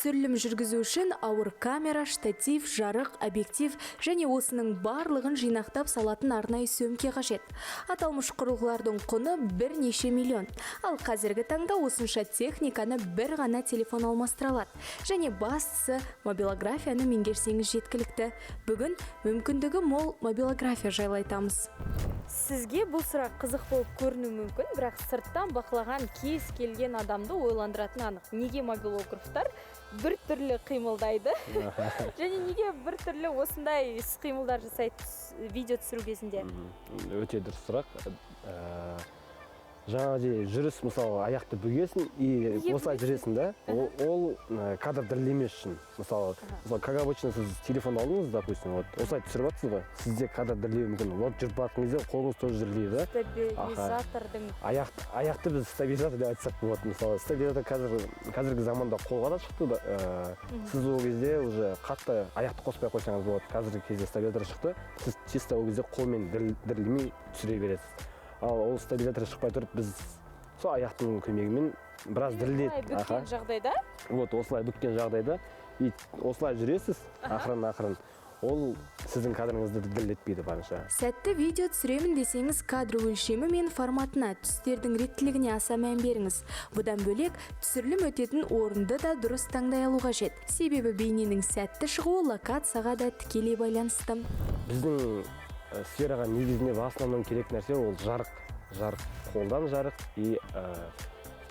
Түсірілім жүргізу үшін ауыр камера, штатив, жарық, объектив және осының барлығын жинақтап салатын арнайы сөмке қажет. Аталмыш құрылғылардың құны бірнеше миллион. Ал қазіргі таңда осынша техниканы бір ғана телефон алмастыра алады. Және бастысы мобилографияны меңгерсеңіз жеткілікті. Бүгін мүмкіндігі мол мобилография жайлы айтамыз. Сізге бұл сұрақ қызық болып көрінуі мүмкін, бірақ сырттан бақылаған кез келген адамды ойландыратын анық. Неге мобилографтар бір түрлі қимылдайды және неге бір түрлі осындай іс-қимылдар жасайды видео түсіру кезінде? Өте дұрыс сұрақ. Жаңағы жүріс, мысалы, аяқты бүгесің и осылай жүресің да, ол кадр дірілдемес үшін. Мысалы, как обычно сіз телефон алдыңыз, допустим, осылай түсіріп жатсыз ба, сізде кадр дірілдеуі мүмкін. Жүріп баққан кезде қолыңыз тоже дірілдейді. Стабилизатордың. Аяқты біз стабилизатор деп айтсақ болады. Мысалы, стабилизатор қазіргі заманда қолға да шықты. Сіз ол кезде уже қатты аяқты қоспай қойсаңыз болады. Қазіргі кезде стабилизатор шықты. Сіз чисто ол кезде қолмен дірілдемей түсіре бересіз. Ал ол стабилизатор шықпай тұрып, біз сол аяқтың көмегімен біраз дірілдейді. Бүккен жағдайда? Осылай бүккен жағдайда. Осылай жүресіз, ақырын. Ол сіздің кадрыңызды дірілдетпейді барынша. Сәтті видео түсіремін десеңіз, кадр өлшемі мен форматына, түстердің реттілігіне аса мән беріңіз. Бұдан бөлек, түсірілім өтетін орынды да дұрыс таңдай алу қажет. Себебі бейненің сәтті шығуы локацияға да тікелей байланысты. Біздің сфераға негізінде басынан керек нәрсе ол жарық, қолдан жарық и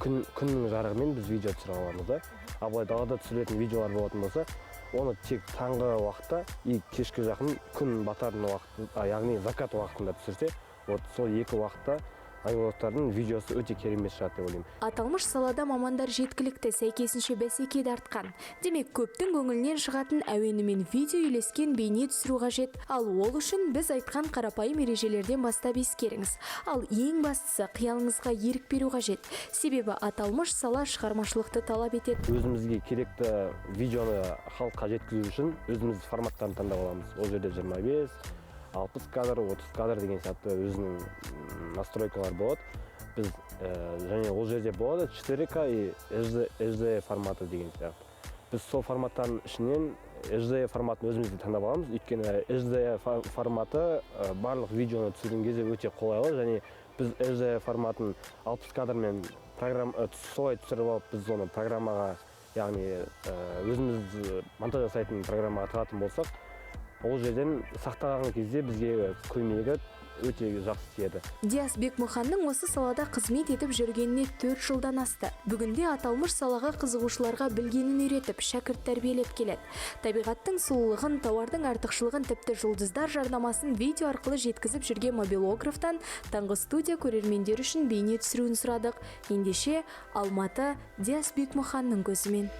күннің жарығымен біз видео түсіре аламыз да. Ал былай далада түсірілетін видеолар болатын болса, оны тек таңғы уақытта и кешкі жақын күн бататын уақыт, яғни закат уақытында түсірсе, сол екі уақытта мобилографтардың видеосы өте керемет шығады деп ойлаймын. Аталмыш салада мамандар жеткілікті, сәйкесінше бәсекеде артқан. Демек, көптің көңілінен шығатын әуенімен видео үйлескен бейне түсіру қажет. Ал ол үшін біз айтқан қарапайым ережелерден бастап ескеріңіз. Ал ең бастысы, қиялыңызға ерік беру қажет. Себебі аталмыш сала шығармашылықты талап етеді. Өзімізге керекті видеоны халыққа жеткізу үшін өзіміз форматтарын таңдап аламыз. Ол жерде 25, 60 кадр, 30 кадр деген сияқты өзінің настройкалар болады. Біз және ол жерде болады 4К и HD форматы деген сияқты. Біз сол форматтардың ішінен HD форматын өзімізде таңдап аламыз. Өйткені HD форматы барлық видеоны түсірген кезде өте қолайлы, және біз HD форматын 60 кадрмен солай түсіріп алып, біз оны программаға, яғни өзіміз монтаж жасайтын программаға тығатын болсақ, ол жерден сақтаған кезде бізге көмегі өте жақсы тиеді. Диас Бекмұханның осы салада қызмет етіп жүргеніне 4 жылдан асты. Бүгінде аталмыш салаға қызығушыларға білгенін үйретіп, шәкірт тәрбиелеп келеді. Табиғаттың сұлулығын, тауардың артықшылығын, тіпті жұлдыздар жарнамасын видео арқылы жеткізіп жүрген мобилографтан таңғы студия көрермендер үшін бейне түсіруін сұрадық. Ендеше Алматы Диас Бекмұханның көзімен.